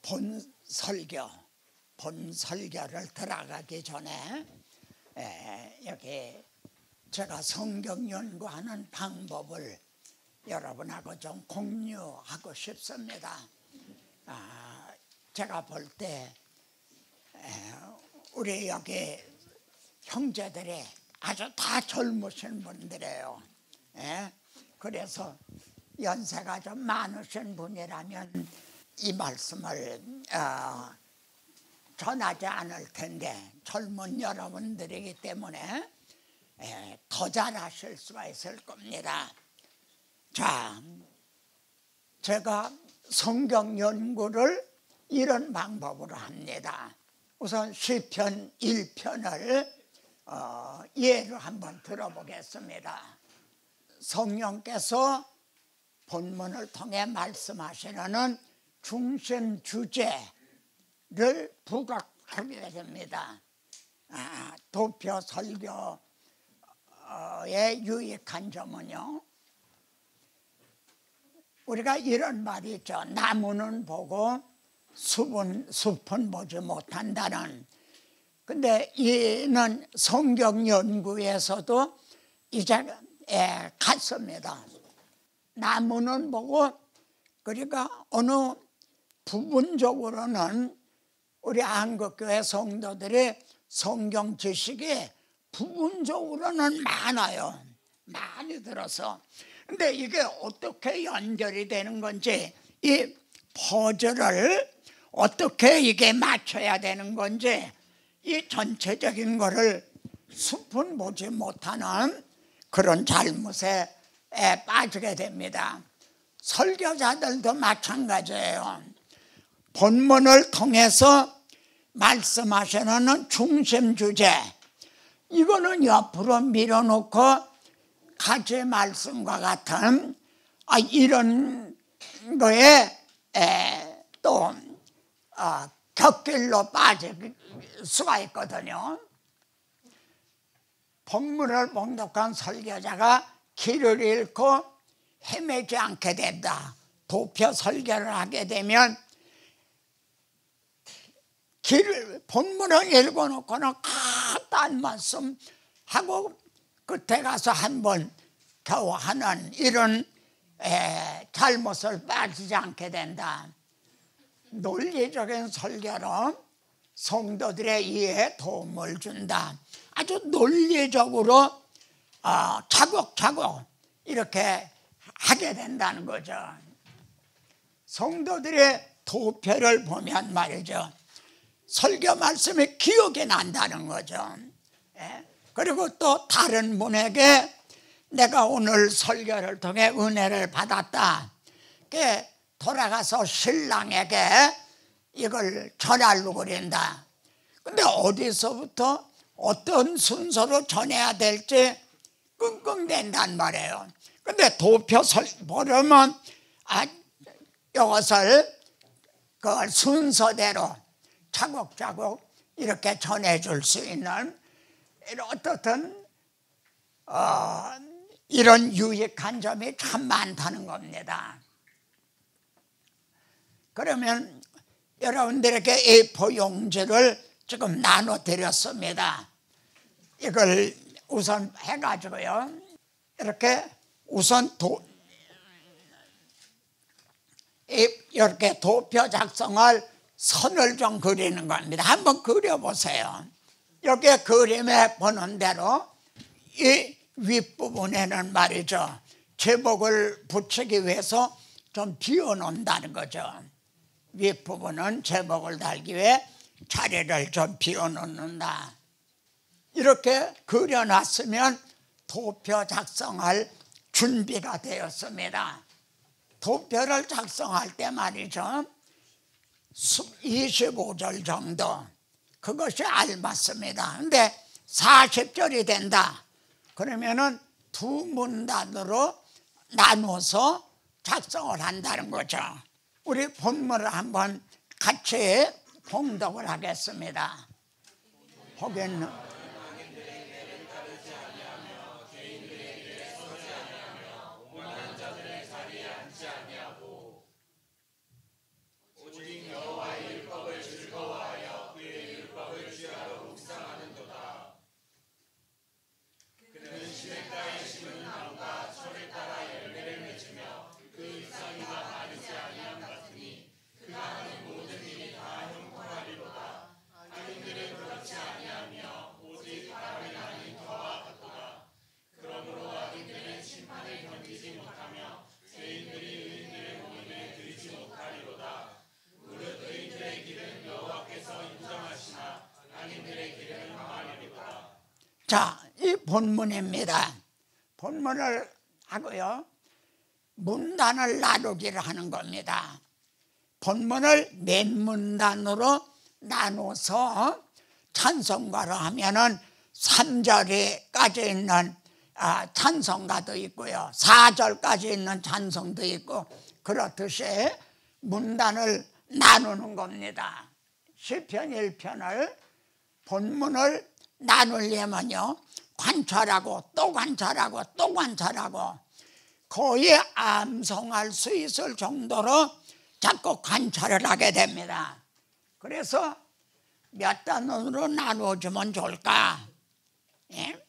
본 설교를 들어가기 전에 여기 제가 성경 연구하는 방법을 여러분하고 좀 공유하고 싶습니다. 제가 볼 때 우리 여기 형제들이 아주 다 젊으신 분들이에요. 그래서 연세가 좀 많으신 분이라면 이 말씀을 전하지 않을 텐데 젊은 여러분들이기 때문에 더 잘하실 수가 있을 겁니다. 자, 제가 성경 연구를 이런 방법으로 합니다. 우선 시편 1편을 예로 한번 들어보겠습니다. 성령께서 본문을 통해 말씀하시는 중심 주제를 부각하게 됩니다. 도표 설교의 유익한 점은요, 우리가 이런 말이 있죠. 나무는 보고 숲은 보지 못한다는. 근데 이는 성경 연구에서도 이제 같습니다. 나무는 보고, 그러니까 어느 부분적으로는 우리 한국교회 성도들이 성경 지식이 부분적으로는 많아요. 많이 들어서. 근데 이게 어떻게 연결이 되는 건지, 이 퍼즐을 어떻게 이게 맞춰야 되는 건지, 이 전체적인 거를 숲은 보지 못하는 그런 잘못에 빠지게 됩니다. 설교자들도 마찬가지예요. 본문을 통해서 말씀하시는 중심 주제, 이거는 옆으로 밀어놓고 가지 말씀과 같은 이런 거에 또 곁길로 빠질 수가 있거든요. 본문을 봉독한 설교자가 길을 잃고 헤매지 않게 된다. 도표 설교를 하게 되면 본문을 읽어놓고는 딴 말씀 하고 끝에 가서 한번 겨우 하는 이런 잘못을 빠지지 않게 된다. 논리적인 설교로 성도들의 이해에 도움을 준다. 아주 논리적으로 차곡차곡 이렇게 하게 된다는 거죠. 성도들의 도표를 보면 말이죠, 설교 말씀이 기억이 난다는 거죠. 그리고 또 다른 분에게 내가 오늘 설교를 통해 은혜를 받았다, 돌아가서 신랑에게 이걸 전하려고 그런다. 근데 어디서부터 어떤 순서로 전해야 될지 끙끙댄단 말이에요. 근데 도표 보려면 이것을 그 순서대로 차곡차곡 이렇게 전해줄 수 있는 어떻든 이런 유익한 점이 참 많다는 겁니다. 그러면 여러분들에게 A4 용지를 지금 나눠드렸습니다. 이걸 우선 해가지고요, 이렇게 우선 이렇게 도표 작성할 선을 좀 그리는 겁니다. 한번 그려보세요. 여기 그림에 보는 대로 이 윗부분에는 말이죠, 제목을 붙이기 위해서 좀 비워놓는다는 거죠. 윗부분은 제목을 달기 위해 자리를 좀 비워놓는다. 이렇게 그려놨으면 도표 작성할 준비가 되었습니다. 도표를 작성할 때 말이죠, 25절 정도, 그것이 알맞습니다. 근데 40절이 된다 그러면은 두 문단으로 나눠서 작성을 한다는 거죠. 우리 본문을 한번 같이 봉독을 하겠습니다. 보겠는 오직 본문입니다. 본문을 하고요, 문단을 나누기를 하는 겁니다. 본문을 몇 문단으로 나눠서 찬송가로 하면은 3절에까지 있는 찬송가도 있고요, 4절까지 있는 찬송도 있고, 그렇듯이 문단을 나누는 겁니다. 시편 1편을 본문을 나누려면요, 관찰하고 또 관찰하고 또 관찰하고 거의 암송할 수 있을 정도로 자꾸 관찰을 하게 됩니다. 그래서 몇 단원으로 나누어주면 좋을까? 예?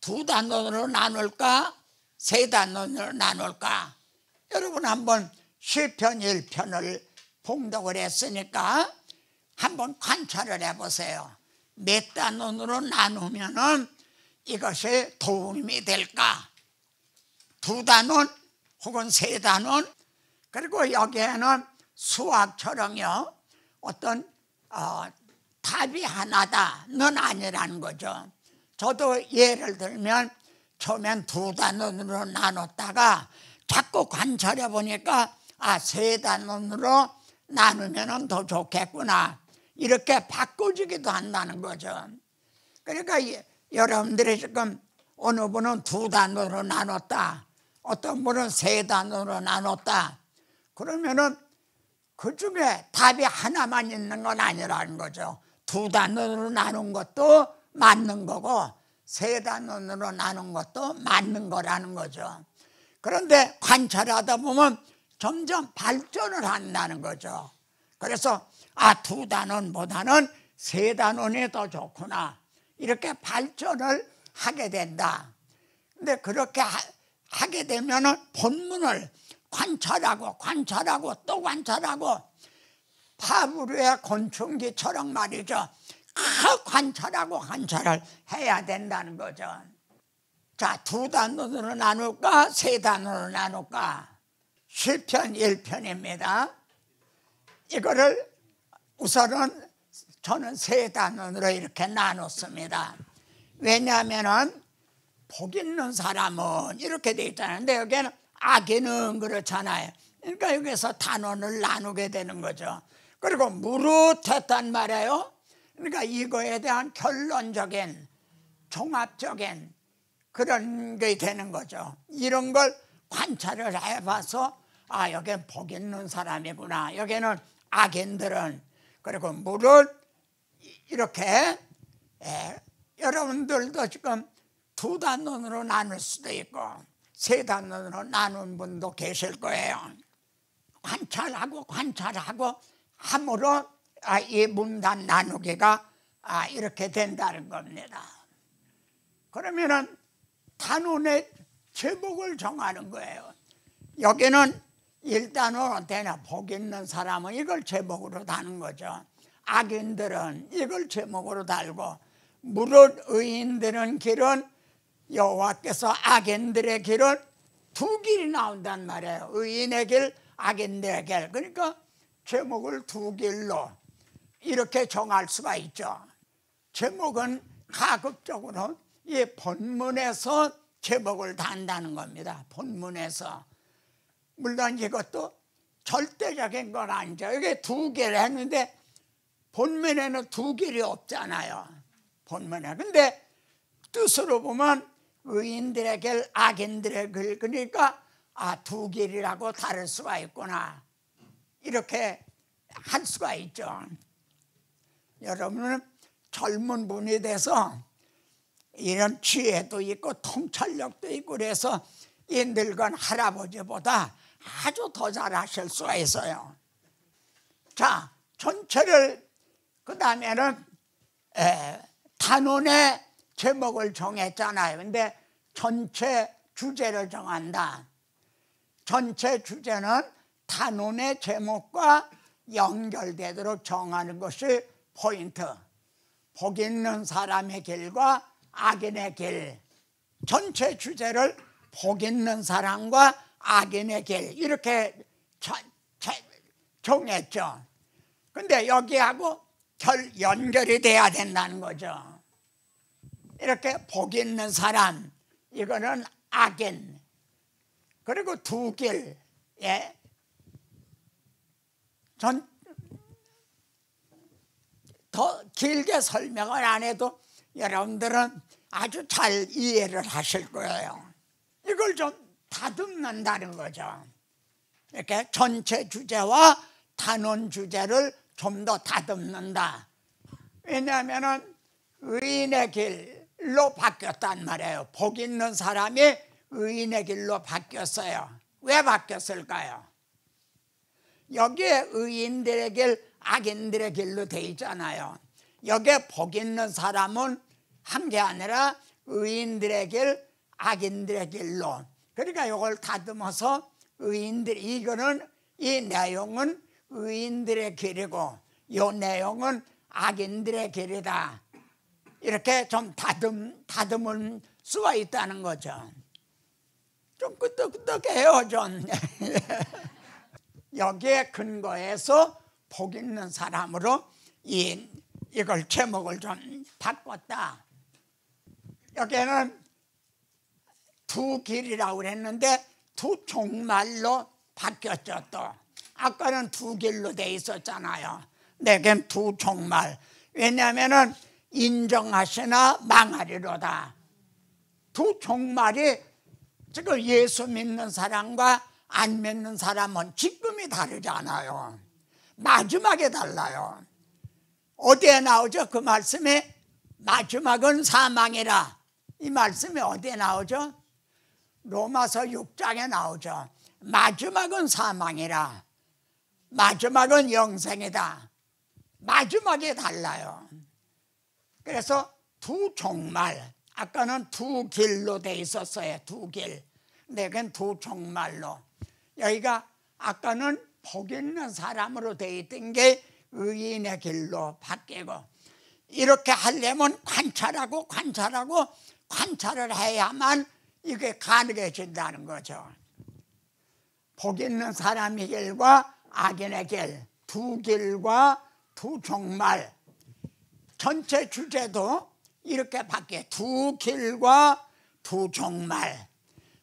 2단원으로 나눌까? 3단원으로 나눌까? 여러분 한번 시편 1편을 봉독을 했으니까 한번 관찰을 해보세요. 몇 단원으로 나누면은 이것이 도움이 될까? 2단원 혹은 3단원? 그리고 여기에는 수학처럼요, 어떤 답이 하나다는 아니라는 거죠. 저도 예를 들면 처음엔 2단원으로 나눴다가 자꾸 관찰해 보니까 3단원으로 나누면 더 좋겠구나, 이렇게 바꿔주기도 한다는 거죠. 그러니까 여러분들이 지금 어느 분은 2단원으로 나눴다, 어떤 분은 3단원으로 나눴다, 그러면은 그 중에 답이 하나만 있는 건 아니라는 거죠. 2단원으로 나눈 것도 맞는 거고 3단원으로 나눈 것도 맞는 거라는 거죠. 그런데 관찰하다 보면 점점 발전을 한다는 거죠. 그래서 2단원보다는 3단원이 더 좋구나, 이렇게 발전을 하게 된다. 근데 그렇게 하게 되면은 본문을 관찰하고 관찰하고 또 관찰하고 파브르의 곤충기처럼 말이죠, 관찰하고 관찰을 해야 된다는 거죠. 자, 2단원으로 나눌까? 3단원으로 나눌까? 시편 1편입니다. 이거를 우선은 저는 3단원으로 이렇게 나눴습니다. 왜냐하면은 복 있는 사람은 이렇게 돼 있잖아요. 근데 여기는 악인은 그렇잖아요. 그러니까 여기서 단원을 나누게 되는 거죠. 그리고 무릇했단 말이에요. 그러니까 이거에 대한 결론적인 종합적인 그런 게 되는 거죠. 이런 걸 관찰을 해봐서 여기는 복 있는 사람이구나, 여기는 악인들은, 그리고 무릇 이렇게 여러분들도 지금 2단원으로 나눌 수도 있고 3단원으로 나눈 분도 계실 거예요. 관찰하고 관찰하고 함으로 이 문단 나누기가 이렇게 된다는 겁니다. 그러면은 단원의 제목을 정하는 거예요. 여기는 1단원 어때나, 복 있는 사람은 이걸 제목으로 다는 거죠. 악인들은 이걸 제목으로 달고, 무릇 의인들은 길은, 여호와께서 악인들의 길은 2길이 나온단 말이에요. 의인의 길, 악인들의 길. 그러니까 제목을 2길로 이렇게 정할 수가 있죠. 제목은 가급적으로 이 본문에서 제목을 단다는 겁니다. 본문에서. 물론 이것도 절대적인 건 아니죠. 이게 2길 했는데 본문에는 2길이 없잖아요. 본문에. 근데 뜻으로 보면 의인들의 길, 악인들의 길, 그러니까 2길이라고 다를 수가 있구나, 이렇게 할 수가 있죠. 여러분은 젊은 분이 돼서 이런 지혜도 있고 통찰력도 있고 그래서 이 늙은 할아버지보다 아주 더 잘하실 수가 있어요. 자, 전체를 그 다음에는 단원의 제목을 정했잖아요. 근데 전체 주제를 정한다. 전체 주제는 단원의 제목과 연결되도록 정하는 것이 포인트. 복 있는 사람의 길과 악인의 길. 전체 주제를 복 있는 사람과 악인의 길 이렇게 정했죠. 근데 여기하고 연결이 돼야 된다는 거죠. 이렇게 복 있는 사람, 이거는 악인. 그리고 두 길, 예. 전 더 길게 설명을 안 해도 여러분들은 아주 잘 이해를 하실 거예요. 이걸 좀 다듬는다는 거죠. 이렇게 전체 주제와 단원 주제를 좀 더 다듬는다. 왜냐하면 의인의 길로 바뀌었단 말이에요. 복 있는 사람이 의인의 길로 바뀌었어요. 왜 바뀌었을까요? 여기에 의인들의 길, 악인들의 길로 돼 있잖아요. 여기에 복 있는 사람은 한 게 아니라 의인들의 길, 악인들의 길로. 그러니까 이걸 다듬어서 의인들, 이거는 이 내용은 의인들의 길이고 이 내용은 악인들의 길이다. 이렇게 좀 다듬을 수가 있다는 거죠. 좀 끄떡끄떡해요, 좀. 여기에 근거해서 복 있는 사람으로 이걸 제목을 좀 바꿨다. 여기에는 두 길이라고 그랬는데 두 종말로 바뀌었죠. 또 아까는 두 길로 돼 있었잖아요. 내겐 두 종말. 왜냐하면 인정하시나 망하리로다. 두 종말이 지금 예수 믿는 사람과 안 믿는 사람은 지금이 다르잖아요. 마지막에 달라요. 어디에 나오죠? 그 말씀이 마지막은 사망이라. 이 말씀이 어디에 나오죠? 로마서 6장에 나오죠. 마지막은 사망이라. 마지막은 영생이다. 마지막에 달라요. 그래서 두 종말. 아까는 두 길로 돼 있었어요. 두 길. 내겐 두 종말로. 여기가 아까는 복 있는 사람으로 돼 있던 게 의인의 길로 바뀌고, 이렇게 하려면 관찰하고 관찰을 해야만 이게 가능해진다는 거죠. 복 있는 사람의 길과 악인의 길, 두 길과 두 종말. 전체 주제도 이렇게 바뀌어요. 두 길과 두 종말.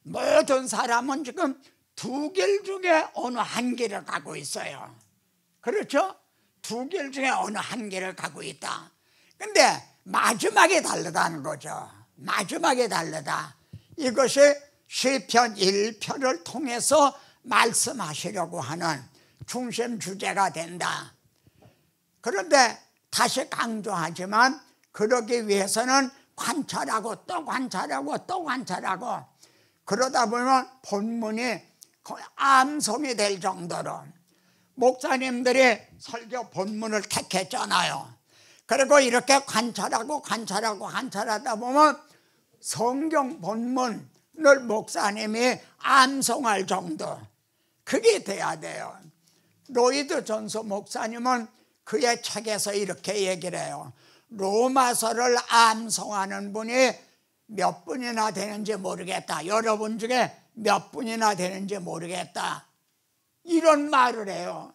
모든 사람은 지금 두 길 중에 어느 한 길을 가고 있어요. 그렇죠? 두 길 중에 어느 한 길을 가고 있다. 근데 마지막에 다르다는 거죠. 마지막에 다르다. 이것이 시편 1편을 통해서 말씀하시려고 하는 중심 주제가 된다. 그런데 다시 강조하지만 그러기 위해서는 관찰하고 또 관찰하고 또 관찰하고, 그러다 보면 본문이 거의 암송이 될 정도로 목사님들이 설교 본문을 택했잖아요. 그리고 이렇게 관찰하다 보면 성경 본문을 목사님이 암송할 정도, 그게 돼야 돼요. 로이드 존스 목사님은 그의 책에서 이렇게 얘기를 해요. 로마서를 암송하는 분이 몇 분이나 되는지 모르겠다. 여러분 중에 몇 분이나 되는지 모르겠다. 이런 말을 해요.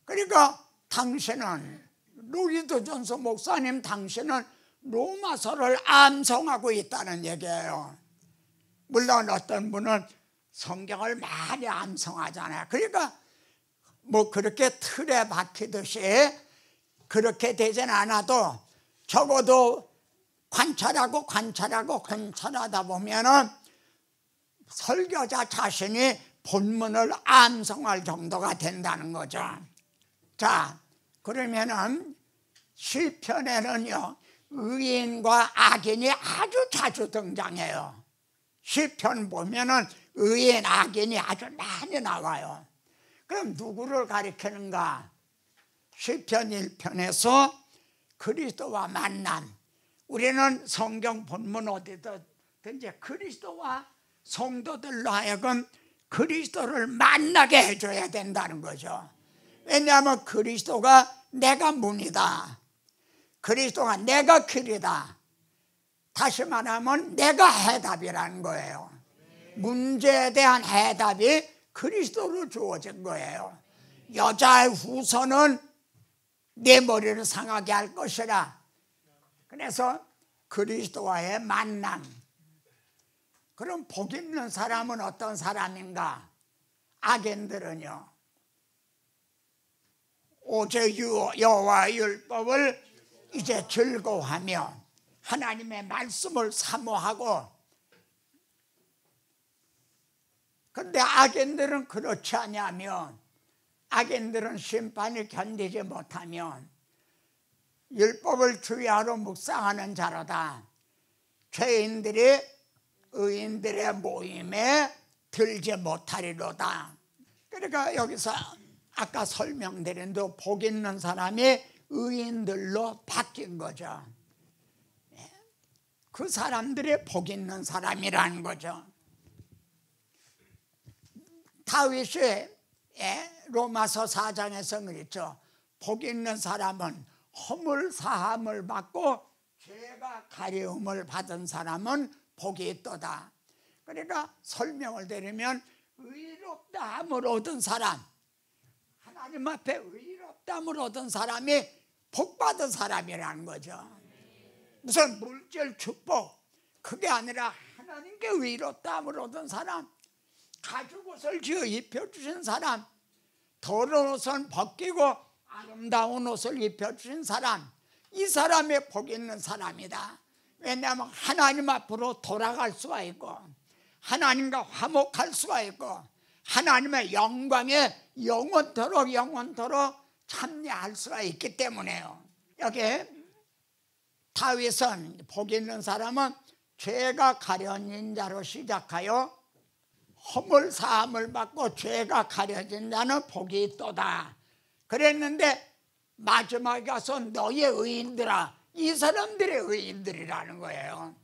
그러니까 당신은, 로이드 존스 목사님, 당신은 로마서를 암송하고 있다는 얘기예요. 물론 어떤 분은 성경을 많이 암송하잖아요. 그러니까 뭐 그렇게 틀에 박히듯이 그렇게 되진 않아도 적어도 관찰하다 보면은 설교자 자신이 본문을 암송할 정도가 된다는 거죠. 자, 그러면은 시편에는요, 의인과 악인이 아주 자주 등장해요. 시편 보면은 의인, 악인이 아주 많이 나와요. 그럼 누구를 가리키는가? 시편 1편에서 그리스도와 만남. 우리는 성경 본문 어디든지 그리스도와 성도들로 하여금 그리스도를 만나게 해줘야 된다는 거죠. 왜냐하면 그리스도가 내가 문이다. 그리스도가 내가 길이다. 다시 말하면 내가 해답이라는 거예요. 문제에 대한 해답이 그리스도로 주어진 거예요. 여자의 후손은 내 머리를 상하게 할 것이라. 그래서 그리스도와의 만남. 그럼 복 있는 사람은 어떤 사람인가? 악인들은요, 오직 여호와의 율법을 이제 즐거워하며 하나님의 말씀을 사모하고, 그런데 악인들은 그렇지 않냐면, 악인들은 심판을 견디지 못하면 율법을 주의하러 묵상하는 자로다. 죄인들이 의인들의 모임에 들지 못하리로다. 그러니까 여기서 아까 설명드린 대로 복 있는 사람이 의인들로 바뀐 거죠. 그 사람들이 복 있는 사람이라는 거죠. 다윗이 로마서 4장에서 그랬죠. 복 있는 사람은 허물 사함을 받고 죄가 가려움을 받은 사람은 복이 있도다. 그러니까 설명을 드리면 의롭다함을 얻은 사람, 하나님 앞에 의롭다함을 얻은 사람이 복받은 사람이라는 거죠. 무슨 물질 축복, 그게 아니라 하나님께 의롭다함을 얻은 사람, 가죽 옷을 지어 입혀주신 사람, 더러운 옷은 벗기고 아름다운 옷을 입혀주신 사람, 이 사람이 복 있는 사람이다. 왜냐하면 하나님 앞으로 돌아갈 수가 있고 하나님과 화목할 수가 있고 하나님의 영광에 영원토록 참여할 수가 있기 때문에요. 여기 다윗은 복 있는 사람은 죄가 가려진 자로 시작하여 허물 사함을 받고 죄가 가려진 자는 복이 있도다 그랬는데, 마지막에 가서 너의 의인들아, 이 사람들의 의인들이라는 거예요.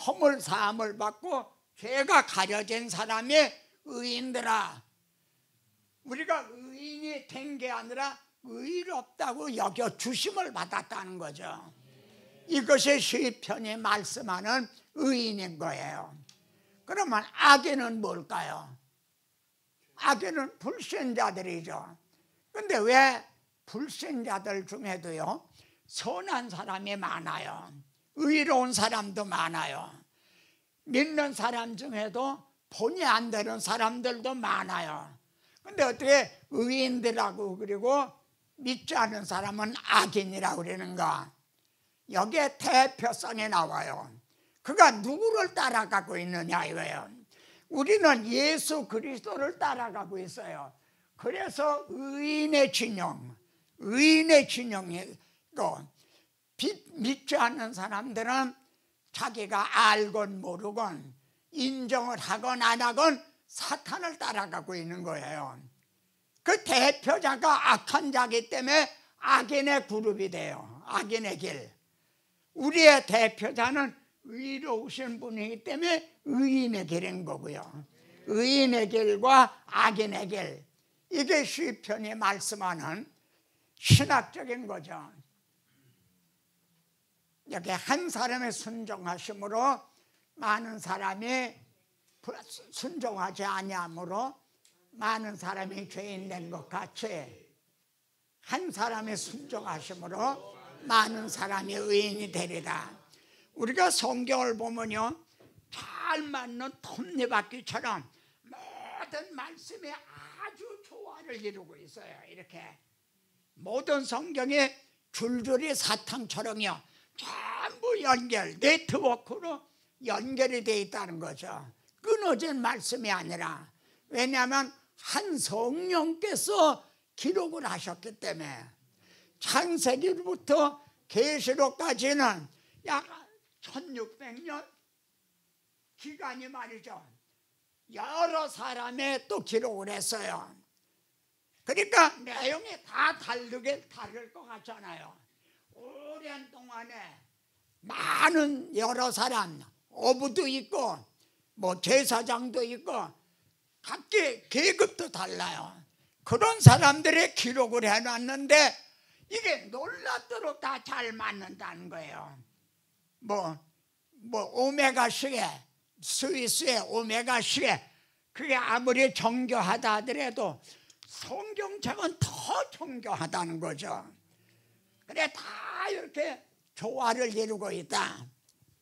허물 사함을 받고 죄가 가려진 사람의 의인들아. 우리가 의인이 된 게 아니라 의롭다고 여겨 주심을 받았다는 거죠. 이것이 시편이 말씀하는 의인인 거예요. 그러면 악인은 뭘까요? 악인은 불신자들이죠. 근데 왜 불신자들 중에도요 선한 사람이 많아요. 의로운 사람도 많아요. 믿는 사람 중에도 본이 안 되는 사람들도 많아요. 근데 어떻게 의인들하고 그리고 믿지 않은 사람은 악인이라고 그러는가? 여기에 대표성이 나와요. 그가 누구를 따라가고 있느냐 이거예요. 우리는 예수 그리스도를 따라가고 있어요. 그래서 의인의 진영이고, 믿지 않는 사람들은 자기가 알건 모르건 인정을 하건 안 하건 사탄을 따라가고 있는 거예요. 그 대표자가 악한 자기 때문에 악인의 그룹이 돼요. 악인의 길. 우리의 대표자는 의로우신 분이기 때문에 의인의 길인 거고요. 의인의 길과 악인의 길, 이게 시편이 말씀하는 신학적인 거죠. 여기 한 사람의 순종하심으로 많은 사람이 순종하지 아니함으로 많은 사람이 죄인 된 것 같이, 한 사람의 순종하심으로 많은 사람이 의인이 되리라. 우리가 성경을 보면요, 잘 맞는 톱니바퀴처럼 모든 말씀이 아주 조화를 이루고 있어요. 이렇게 모든 성경이 줄줄이 사탕처럼요 전부 네트워크로 연결이 되어 있다는 거죠. 끊어진 말씀이 아니라. 왜냐하면 한 성령께서 기록을 하셨기 때문에. 창세기부터 계시록까지는 약 1600년 기간이 말이죠. 여러 사람의 또 기록을 했어요. 그러니까 내용이 다 다를 것 같잖아요. 오랜 동안에 많은 여러 사람, 어부도 있고 뭐 제사장도 있고 각기 계급도 달라요. 그런 사람들의 기록을 해놨는데 이게 놀랍도록 다 잘 맞는다는 거예요. 뭐 오메가 시계, 스위스의 오메가 시계, 그게 아무리 정교하다 하더라도 성경책은 더 정교하다는 거죠. 그래 다 이렇게 조화를 이루고 있다.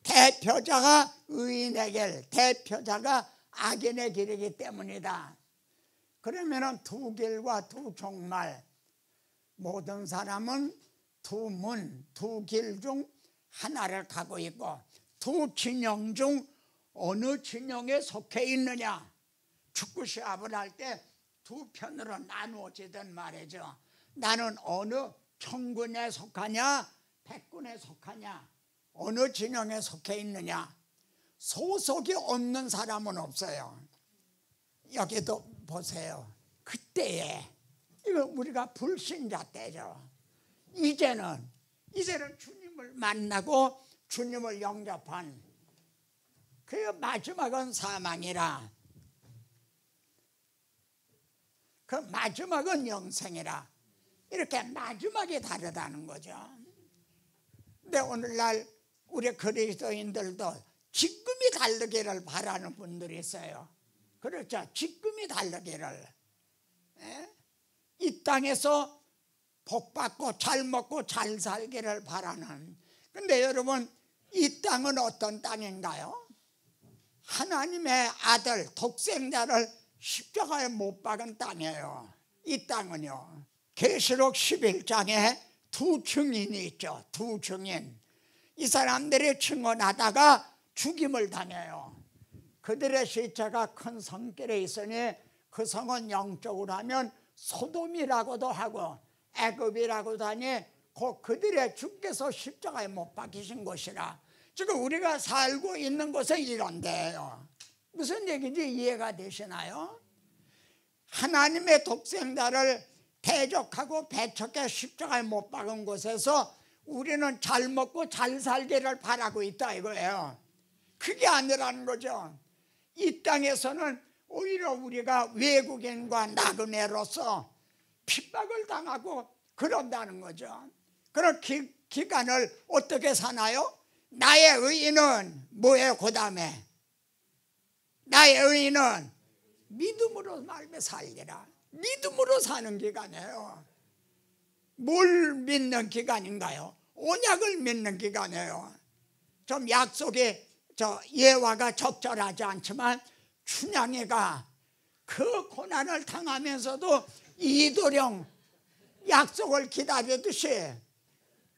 대표자가 의인의 길, 대표자가 악인의 길이기 때문이다. 그러면은 두 길과 두 종말, 모든 사람은 두 문, 두 길 중 하나를 가고 있고 두 진영 중 어느 진영에 속해 있느냐. 축구 시합을 할 때 두 편으로 나누어지던 말이죠. 나는 어느 청군에 속하냐 백군에 속하냐, 어느 진영에 속해 있느냐. 소속이 없는 사람은 없어요. 여기도 보세요. 그때에 이거 우리가 불신자 때죠. 이제는 주님을 만나고 주님을 영접한 그 마지막은 사망이라, 그 마지막은 영생이라. 이렇게 마지막이 다르다는 거죠. 근데 오늘날 우리 그리스도인들도 지금이 다르기를 바라는 분들이 있어요. 그렇죠. 지금이 다르기를. 이 땅에서 복받고 잘 먹고 잘 살기를 바라는. 근데 여러분, 이 땅은 어떤 땅인가요? 하나님의 아들 독생자를 십자가에 못 박은 땅이에요. 이 땅은요. 계시록 11장에 두 증인이 있죠. 두 증인. 이 사람들이 증언하다가 죽임을 당해요. 그들의 시체가 큰 성길에 있으니 그 성은 영적으로 하면 소돔이라고도 하고 애굽이라고도 하니 곧 그들의 주께서 십자가에 못 박히신 곳이라. 지금 우리가 살고 있는 곳은 이런 데예요. 무슨 얘기인지 이해가 되시나요? 하나님의 독생자를 대적하고 배척해 십자가에 못 박은 곳에서 우리는 잘 먹고 잘 살기를 바라고 있다 이거예요. 그게 아니라는 거죠. 이 땅에서는 오히려 우리가 외국인과 나그네로서 핍박을 당하고 그런다는 거죠. 그런 기간을 어떻게 사나요? 나의 의인은 뭐예요? 그 다음에 나의 의인은 믿음으로 말며 살리라. 믿음으로 사는 기간이에요. 뭘 믿는 기간인가요? 언약을 믿는 기간이에요. 좀 약속이 예화가 적절하지 않지만 춘향이가 그 고난을 당하면서도 이도령 약속을 기다리듯이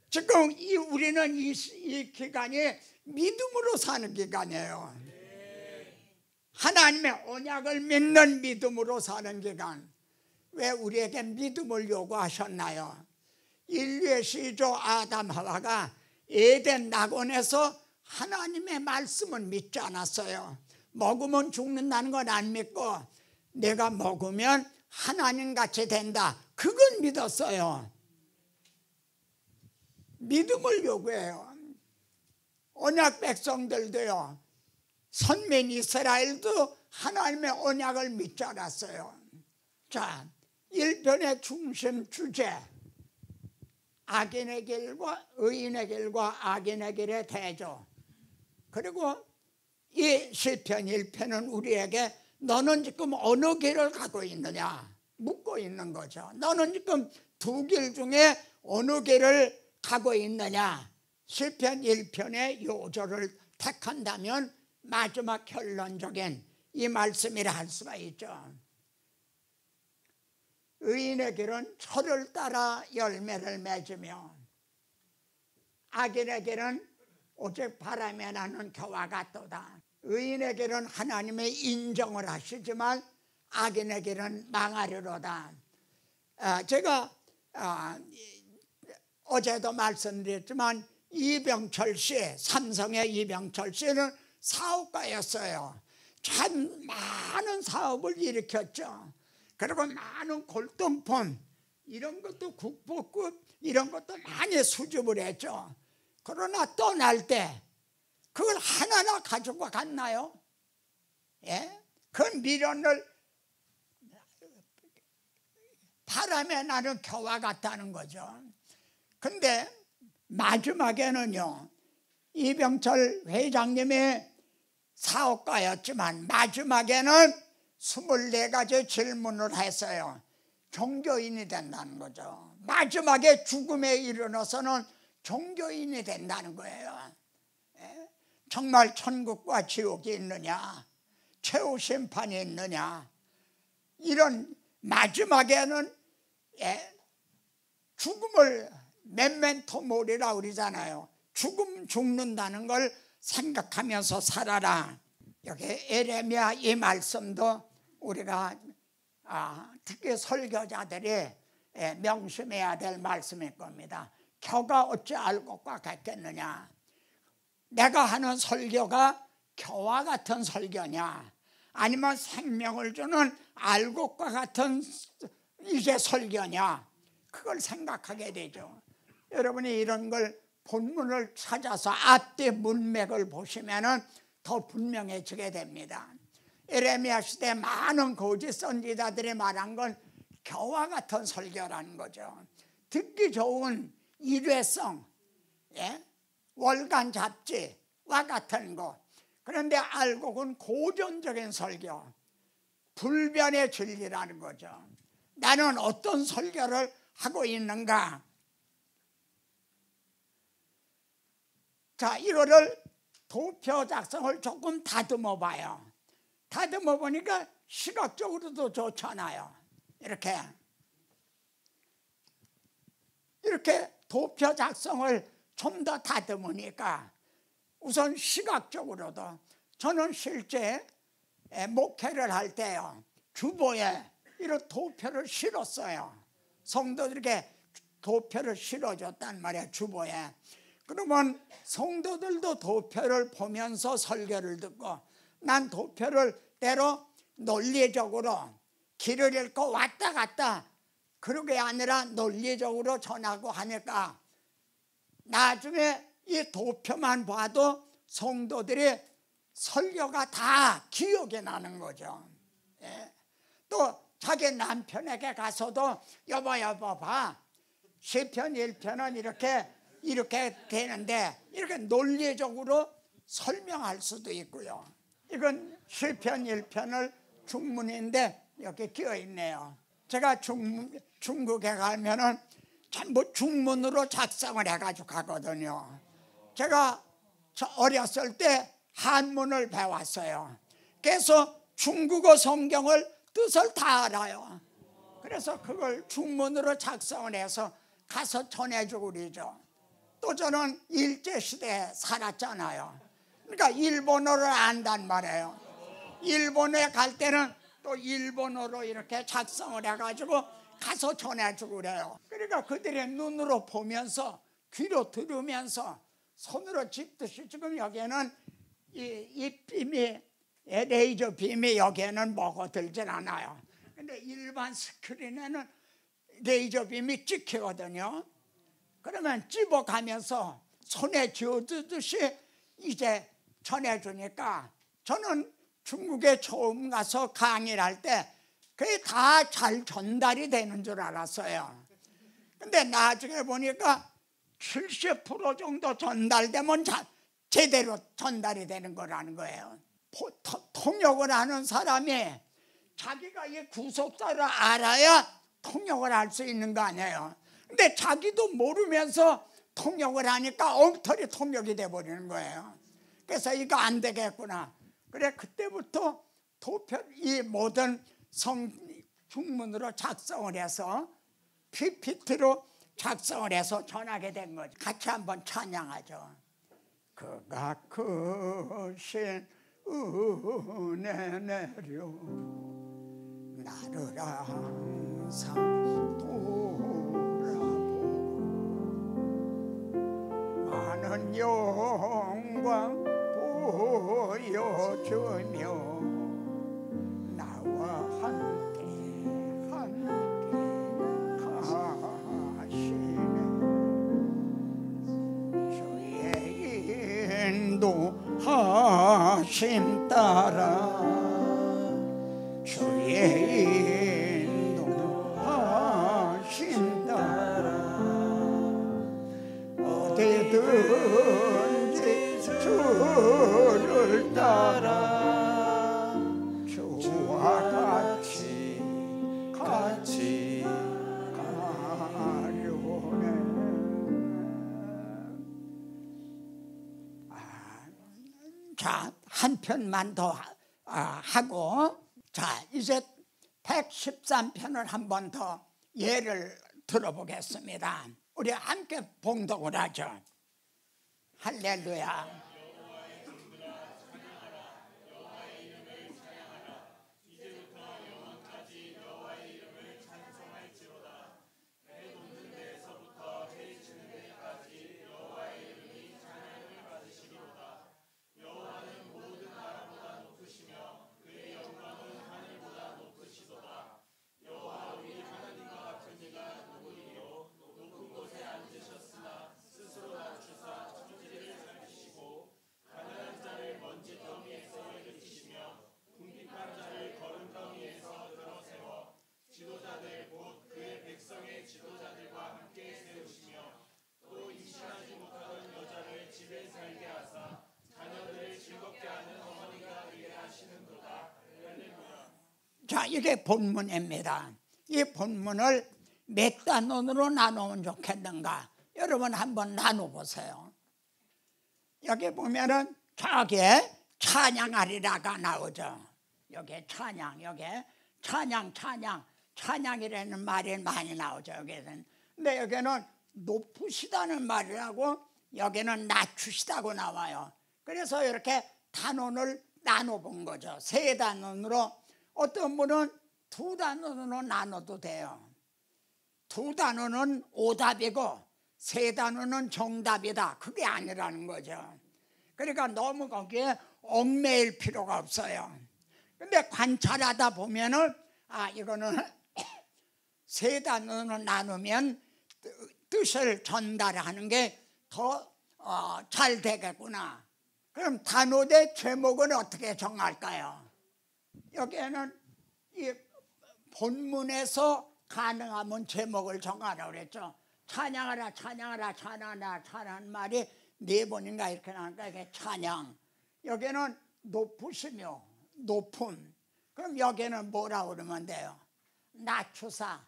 지금 우리는 이 기간이 믿음으로 사는 기간이에요. 하나님의 언약을 믿는 믿음으로 사는 기간. 왜 우리에게 믿음을 요구하셨나요? 인류의 시조 아담 하와가 에덴 낙원에서 하나님의 말씀을 믿지 않았어요. 먹으면 죽는다는 건 안 믿고 내가 먹으면 하나님같이 된다, 그건 믿었어요. 믿음을 요구해요. 언약 백성들도요, 선민 이스라엘도 하나님의 언약을 믿지 않았어요. 자, 1편의 중심 주제, 악인의 길과 의인의 길과 악인의 길의 대조. 그리고 이 시편 1편은 우리에게 너는 지금 어느 길을 가고 있느냐 묻고 있는 거죠. 너는 지금 두 길 중에 어느 길을 가고 있느냐. 시편 1편의 요절을 택한다면 마지막 결론적인 이 말씀이라 할 수가 있죠. 의인의 길은 철을 따라 열매를 맺으며 악인의 길은 오직 바람에 나는 겨와 같도다. 의인의 길은 하나님의 인정을 하시지만 악인의 길은 망하리로다. 제가 어제도 말씀드렸지만 이병철 씨, 삼성의 이병철 씨는 사업가였어요. 참 많은 사업을 일으켰죠. 그리고 많은 골동품 이런 것도 국보급 이런 것도 많이 수집을 했죠. 그러나 떠날 때 그걸 하나하나 가지고 갔나요? 예? 그 미련을 바람에 나는 겨와 같다는 거죠. 근데 마지막에는요, 이병철 회장님이 사업가였지만 마지막에는 24가지 질문을 했어요. 종교인이 된다는 거죠. 마지막에 죽음에 이르러서는 종교인이 된다는 거예요. 정말 천국과 지옥이 있느냐, 최후 심판이 있느냐, 이런 마지막에는 죽음을 멘멘토 모리라 그러잖아요. 죽는다는 걸 생각하면서 살아라. 여기 에레미야 이 말씀도 우리가 특히 설교자들이 명심해야 될 말씀일 겁니다. 겨가 어찌 알곡과 같겠느냐. 내가 하는 설교가 겨와 같은 설교냐, 아니면 생명을 주는 알곡과 같은 이게 설교냐, 그걸 생각하게 되죠. 여러분이 이런 걸 본문을 찾아서 앞뒤 문맥을 보시면은 더 분명해지게 됩니다. 에레미야 시대 많은 거짓 선지자들이 말한 건 겨와 같은 설교라는 거죠. 듣기 좋은 일회성, 월간 잡지와 같은 거. 그런데 알곡은 고전적인 설교, 불변의 진리라는 거죠. 나는 어떤 설교를 하고 있는가? 자, 이거를 도표 작성을 조금 다듬어 봐요. 다듬어 보니까 시각적으로도 좋잖아요. 이렇게 도표 작성을 좀 더 다듬으니까 우선 시각적으로도, 저는 실제 목회를 할 때요, 주보에 이런 도표를 실었어요. 성도들에게 도표를 실어줬단 말이에요, 주보에. 그러면 성도들도 도표를 보면서 설교를 듣고, 난 도표를 때로 논리적으로 길을 잃고 왔다 갔다 그러게 아니라 논리적으로 전하고 하니까 나중에 이 도표만 봐도 성도들이 설교가 다 기억이 나는 거죠. 또 자기 남편에게 가서도 여보 봐, 시편 1편은 이렇게 되는데, 이렇게 논리적으로 설명할 수도 있고요. 이건 시편 1편을 중문인데 여기 끼어 있네요. 제가 중국에 가면은 전부 중문으로 작성을 해가지고 가거든요. 제가 어렸을 때 한문을 배웠어요. 그래서 중국어 성경을 뜻을 다 알아요. 그래서 그걸 중문으로 작성을 해서 가서 전해주고 그러죠. 또 저는 일제시대에 살았잖아요. 그러니까 일본어를 안단 말이에요. 일본에 갈 때는 또 일본어로 이렇게 작성을 해가지고 가서 전해주고 그래요. 그러니까 그들의 눈으로 보면서, 귀로 들으면서, 손으로 짚듯이, 지금 여기에는 이 빔이, 레이저 빔이 여기에는 먹어들진 않아요. 근데 일반 스크린에는 레이저 빔이 찍히거든요. 그러면 찝어가면서 손에 쥐어주듯이 이제 전해주니까, 저는 중국에 처음 가서 강의를 할 때 그게 다 잘 전달이 되는 줄 알았어요. 근데 나중에 보니까 70% 정도 전달되면 제대로 전달이 되는 거라는 거예요. 통역을 하는 사람이 자기가 이 구속사를 알아야 통역을 할 수 있는 거 아니에요. 근데 자기도 모르면서 통역을 하니까 엉터리 통역이 돼버리는 거예요. 그래서 이거 안 되겠구나. 그래, 그때부터 이 모든 중문으로 작성을 해서 PPT로 작성을 해서 전하게 된 거죠. 같이 한번 찬양하죠. 그가 크신 은혜 내려 나를 항상 돌아보고 많은 영광 보여주며 나와 함께 가시네. 주의 인도하심 따라, 주의 인도하심 따라 어디든지 주를 따라 주와 같이 가려네. 자, 한 편만 더 하고, 자, 이제 113편을 한 번 더 예를 들어보겠습니다. 우리 함께 봉독을 하죠. 할렐루야. 자, 이게 본문입니다. 이 본문을 몇 단원으로 나누면 좋겠는가? 여러분 한번 나눠보세요. 여기 보면은 저기에 찬양하리라가 나오죠. 여기에 찬양, 여기에 찬양이라는 말이 많이 나오죠. 여기는. 근데 여기는 높으시다는 말이라고, 여기는 낮추시다고 나와요. 그래서 이렇게 단원을 나눠본 거죠. 세 단원으로. 어떤 분은 두 단원으로 나눠도 돼요. 두 단원은 오답이고 세 단원은 정답이다. 그게 아니라는 거죠. 그러니까 너무 거기에 얽매일 필요가 없어요. 근데 관찰하다 보면은 이거는 세 단원으로 나누면 뜻을 전달하는 게 더 잘 되겠구나. 그럼 단원의 제목은 어떻게 정할까요? 여기에는 이 본문에서 가능하면 제목을 정하라고 그랬죠. 찬양하라, 찬양하라, 찬양하라, 찬양하는 말이 4번인가 이렇게 나오니까 이게 찬양. 여기는 높으시며, 높음. 그럼 여기는 뭐라고 그러면 돼요? 낮추사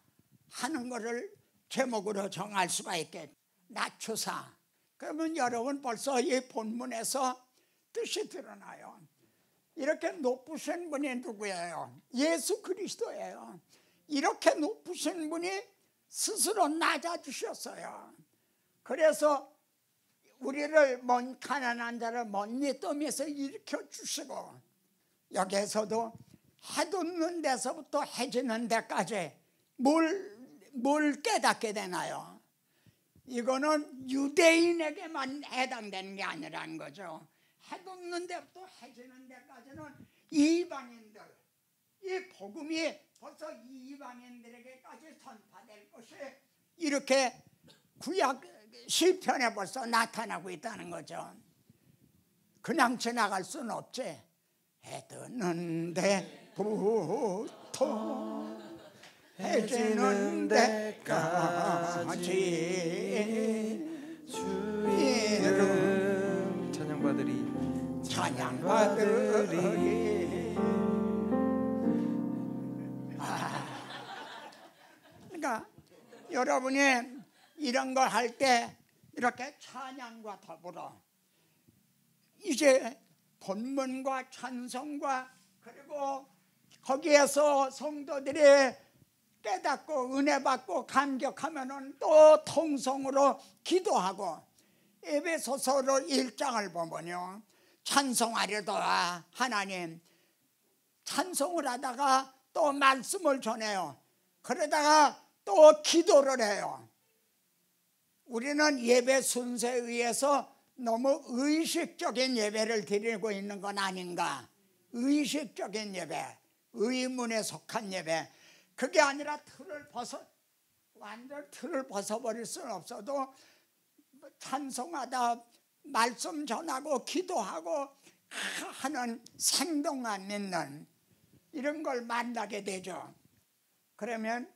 하는 거를 제목으로 정할 수가 있겠죠. 낮추사. 그러면 여러분 벌써 이 본문에서 뜻이 드러나요. 이렇게 높으신 분이 누구예요? 예수 그리스도예요. 이렇게 높으신 분이 스스로 낮아주셨어요. 그래서 우리를 가난한 자를 먼 똠에서 일으켜 주시고, 여기에서도 해 돋는 데서부터 해 지는 데까지 뭘 깨닫게 되나요? 이거는 유대인에게만 해당되는 게 아니라는 거죠. 해 돋는 데부터 해 지는 데까지는 이방인들, 이 복음이 벌써 이방인들에게까지 전파될 것이 이렇게 구약 시편에 벌써 나타나고 있다는 거죠. 그냥 지나갈 수는 없지. 해 뜨는 데부터 해 지는 데까지 주의 이름 찬양받으리. 그러니까 여러분이 이런 걸 할 때 이렇게 찬양과 더불어 이제 본문과 찬송과 그리고 거기에서 성도들이 깨닫고 은혜 받고 감격하면은 또 통성으로 기도하고, 에베소서 1장을 보면요, 찬송하려다가 하나님, 찬송을 하다가 또 말씀을 전해요. 그러다가 또 기도를 해요. 우리는 예배 순서에 의해서 너무 의식적인 예배를 드리고 있는 건 아닌가. 의식적인 예배, 의문에 속한 예배, 그게 아니라 완전 틀을 벗어버릴 수는 없어도 찬송하다 말씀 전하고 기도하고 하는 생동감 있는 이런 걸 만나게 되죠. 그러면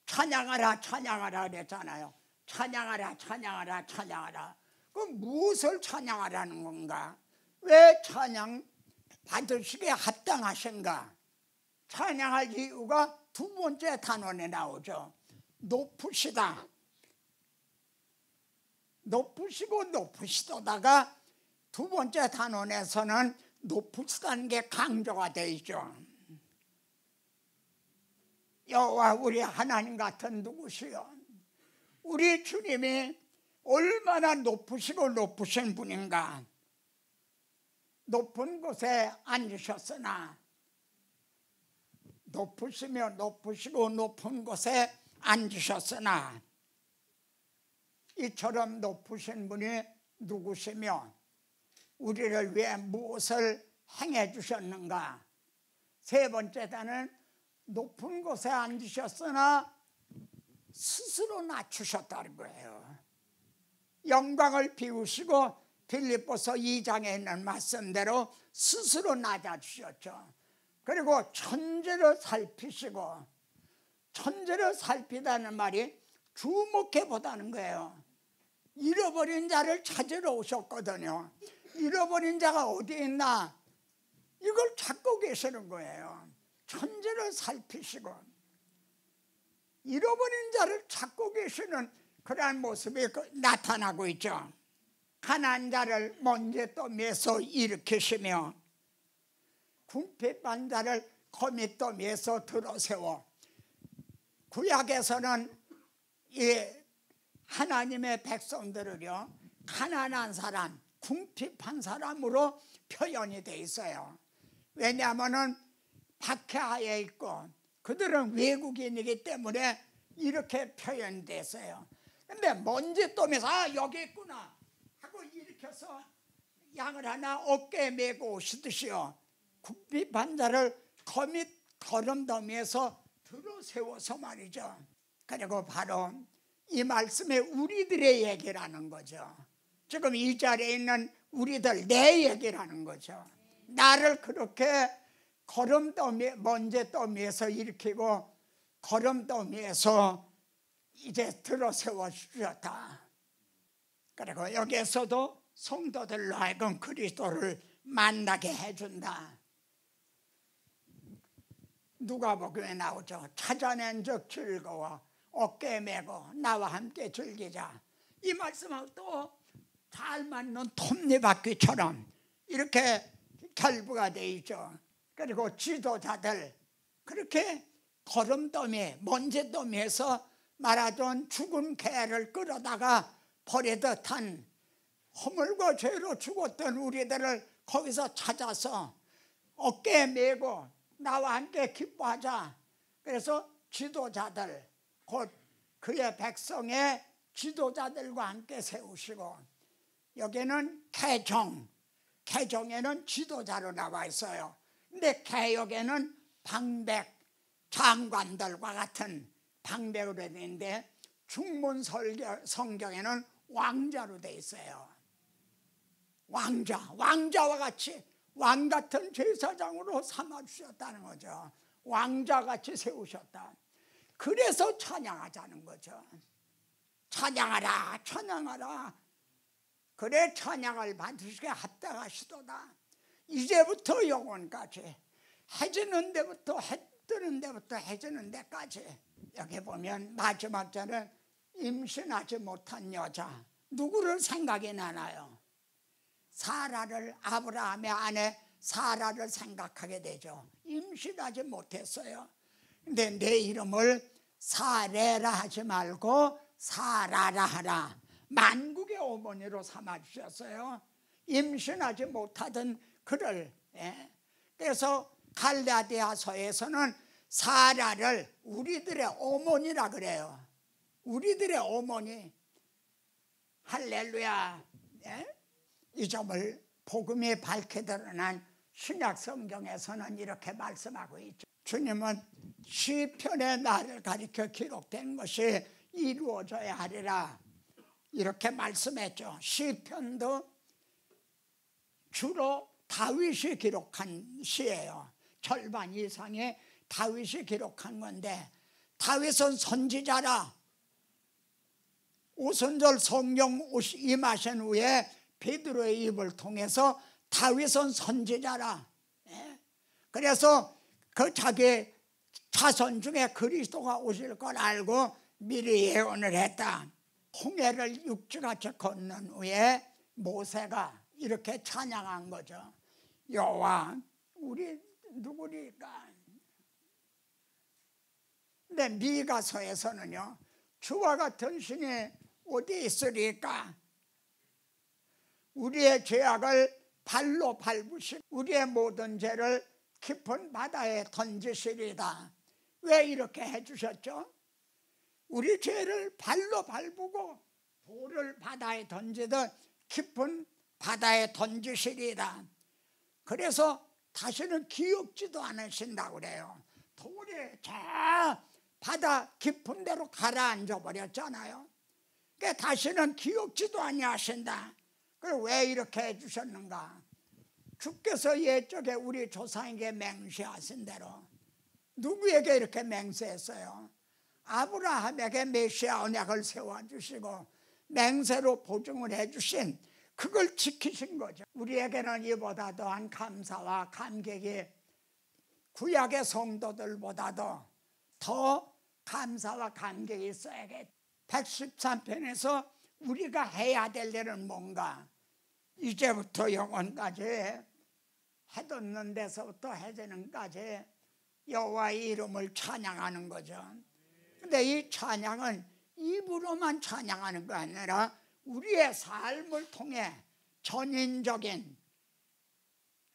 찬양하라 찬양하라 그랬잖아요. 찬양하라 찬양하라 찬양하라. 그럼 무엇을 찬양하라는 건가? 왜 찬양 받으시기에 합당하신가? 찬양할 이유가 두 번째 단원에 나오죠. 높으시다. 높으시고 높으시다가 두 번째 단원에서는 높으시다는 게 강조가 되어 있죠. 여호와 우리 하나님 같은 누구시여? 우리 주님이 얼마나 높으시고 높으신 분인가. 높은 곳에 앉으셨으나, 높으시며 높으시고 높은 곳에 앉으셨으나 이처럼 높으신 분이 누구시며 우리를 위해 무엇을 행해 주셨는가. 세 번째 단은 높은 곳에 앉으셨으나 스스로 낮추셨다는 거예요. 영광을 비우시고 빌립보서 2장에 있는 말씀대로 스스로 낮아주셨죠. 그리고 천재를 살피시고, 천재를 살피다는 말이 주목해 보다는 거예요. 잃어버린 자를 찾으러 오셨거든요. 잃어버린 자가 어디 있나, 이걸 찾고 계시는 거예요. 천재를 살피시고 잃어버린 자를 찾고 계시는 그러한 모습이 나타나고 있죠. 가난한 자를 먼지더미에서 일으키시며 궁핍한 자를 거밋더미에서 들어세워. 구약에서는 이 하나님의 백성들을요, 가난한 사람, 궁핍한 사람으로 표현이 돼 있어요. 왜냐하면 박해하에 있고 그들은 외국인이기 때문에 이렇게 표현됐어요. 근데 먼지더미에서 여기 있구나 하고 일으켜서 양을 하나 어깨에 메고 오시듯이요, 궁핍한 자를 거름더미에서 들어세워서 말이죠. 그리고 바로 이 말씀에 우리들의 얘기라는 거죠. 지금 이 자리에 있는 우리들, 내 얘기라는 거죠. 나를 그렇게 먼지더미에서 일으키고 거름더미에서 이제 들어세워 주셨다. 그리고 여기에서도 성도들로 하여금 그리스도를 만나게 해준다. 누가복음에 나오죠. 찾아낸 적 즐거워 어깨에 메고 나와 함께 즐기자. 이 말씀하고 또 잘 맞는 톱니바퀴처럼 이렇게 결부가 되어 있죠. 그리고 지도자들, 그렇게 거름더미, 먼지더미에서 말하던 죽은 개를 끌어다가 버리듯 한 허물과 죄로 죽었던 우리들을 거기서 찾아서 어깨에 메고 나와 함께 기뻐하자. 그래서 지도자들, 곧 그의 백성의 지도자들과 함께 세우시고, 여기는 개정에는 지도자로 나와 있어요. 근데 개역에는 방백, 장관들과 같은 방백으로 되어 있는데 중문 성경에는 왕자로 되어 있어요. 왕자와 같이 왕 같은 제사장으로 삼아주셨다는 거죠. 왕자같이 세우셨다. 그래서 찬양하자는 거죠. 찬양하라, 찬양하라. 그래 찬양을 받으시게 합당하시도다. 이제부터 영원까지, 해 지는 데부터 해 뜨는 데부터 해 지는 데까지. 여기 보면 마지막 절은 임신하지 못한 여자, 누구를 생각이 나나요? 사라를, 아브라함의 아내 사라를 생각하게 되죠. 임신하지 못했어요. 근데 내 이름을 사레라 하지 말고 사라라 하라. 만국의 어머니로 삼아주셨어요. 임신하지 못하던 그를. 그래서 갈라디아서에서는 사라를 우리들의 어머니라 그래요. 우리들의 어머니. 할렐루야. 이 점을 복음이 밝게 드러난 신약 성경에서는 이렇게 말씀하고 있죠. 주님은 시편의 나를 가리켜 기록된 것이 이루어져야 하리라 이렇게 말씀했죠. 시편도 주로 다윗이 기록한 시예요. 절반 이상의 다윗이 기록한 건데, 다윗은 선지자라. 오순절 성령 임하신 후에 베드로의 입을 통해서 다윗은 선지자라. 그래서 그 자기 자손 중에 그리스도가 오실 걸 알고 미리 예언을 했다. 홍해를 육지같이 건넌 후에 모세가 이렇게 찬양한 거죠. 여호와 우리 누구리까? 근데 미가서에서는요, 주와 같은 신이 어디 있으리까? 우리의 죄악을 발로 밟으시고 우리의 모든 죄를 깊은 바다에 던지시리다. 왜 이렇게 해주셨죠? 우리 죄를 발로 밟고 돌을 바다에 던지듯 깊은 바다에 던지시리다. 그래서 다시는 기억지도 않으신다고 그래요. 돌이 저 바다 깊은 데로 가라앉아 버렸잖아요. 그러니까 다시는 기억지도 아니하신다. 그럼 왜 이렇게 해주셨는가? 주께서 옛적에 우리 조상에게 맹세하신 대로 누구에게 이렇게 맹세했어요? 아브라함에게 메시아 언약을 세워주시고 맹세로 보증을 해주신 그걸 지키신 거죠. 우리에게는 이보다 더한 감사와 감격이 구약의 성도들보다도 더 감사와 감격이 있어야겠죠. 113편에서 우리가 해야 될 일은 뭔가? 이제부터 영원까지 해돋는 데서부터 해지는까지 여호와의 이름을 찬양하는 거죠. 근데 이 찬양은 입으로만 찬양하는 거 아니라 우리의 삶을 통해 전인적인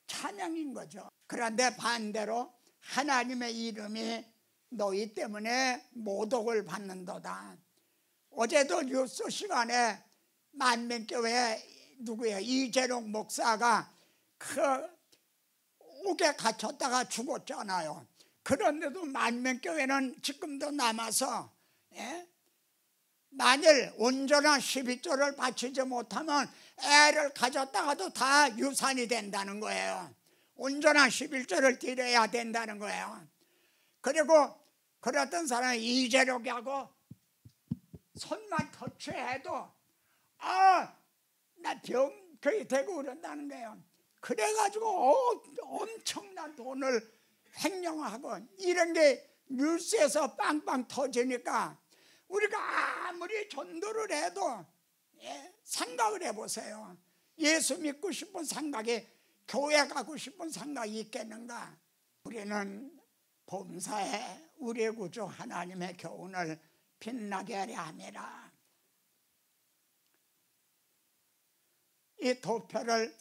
찬양인 거죠. 그런데 반대로 하나님의 이름이 너희 때문에 모독을 받는도다. 어제도 뉴스 시간에 만민교회 누구예요? 이재룡 목사가 그 옥에 갇혔다가 죽었잖아요. 그런데도 만민교회는 지금도 남아서, 예? 만일 온전한 12조를 바치지 못하면 애를 가졌다가도 다 유산이 된다는 거예요. 온전한 11조를 드려야 된다는 거예요. 그리고 그랬던 사람이 이재룡하고 손만 터치해도 나 병이 되고 그런다는 거예요. 그래가지고 엄청난 돈을 횡령하고 이런 게 뉴스에서 빵빵 터지니까 우리가 아무리 전도를 해도, 예, 생각을 해보세요. 예수 믿고 싶은 생각이, 교회 가고 싶은 생각이 있겠는가? 우리는 범사에 우리의 구주 하나님의 교훈을 빛나게 하려 함이라. 이 도표를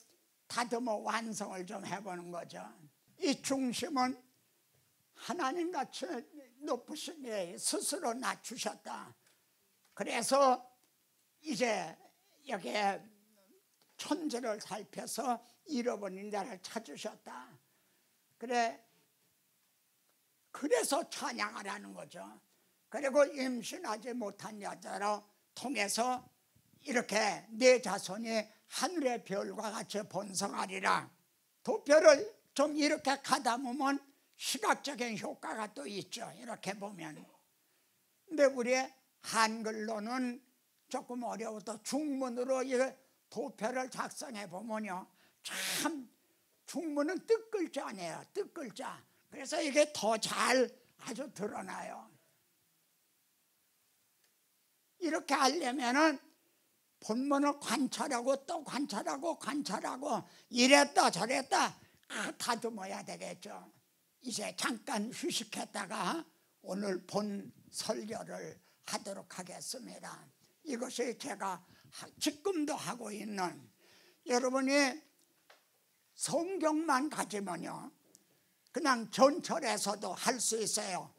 다듬어 완성을 좀 해보는 거죠. 이 중심은 하나님같이 높으신 게 스스로 낮추셨다. 그래서 이제 여기에 천지를 살펴서 잃어버린 자를 찾으셨다. 그래서 찬양하라는 거죠. 그리고 임신하지 못한 여자로 통해서 이렇게 내 자손이 하늘의 별과 같이 번성하리라. 도표를 좀 이렇게 가다보면 시각적인 효과가 또 있죠. 이렇게 보면. 근데 우리의 한글로는 조금 어려워도 중문으로 이 도표를 작성해 보면요, 참 중문은 뜻글자 아니에요. 뜻글자. 그래서 이게 더 잘 아주 드러나요. 이렇게 하려면은 본문을 관찰하고 또 관찰하고 이랬다 저랬다 다듬어야 되겠죠. 이제 잠깐 휴식했다가 오늘 본 설교를 하도록 하겠습니다. 이것이 제가 지금도 하고 있는, 여러분이 성경만 가지면요 그냥 전철에서도 할 수 있어요.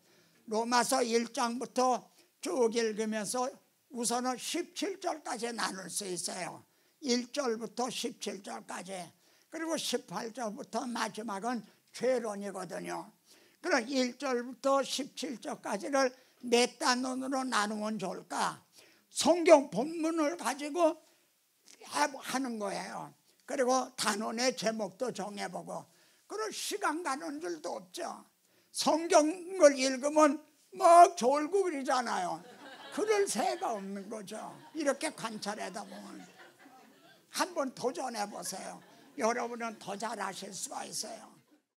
로마서 1장부터 쭉 읽으면서 우선은 17절까지 나눌 수 있어요. 1절부터 17절까지. 그리고 18절부터 마지막은 죄론이거든요. 그럼 1절부터 17절까지를 몇 단원으로 나누면 좋을까? 성경 본문을 가지고 하는 거예요. 그리고 단원의 제목도 정해보고. 그럴 시간 가는 줄도 없죠. 성경을 읽으면 막 졸고 그러잖아요. 그럴 새가 없는 거죠. 이렇게 관찰하다 보면. 한번 도전해 보세요. 여러분은 더 잘하실 수가 있어요.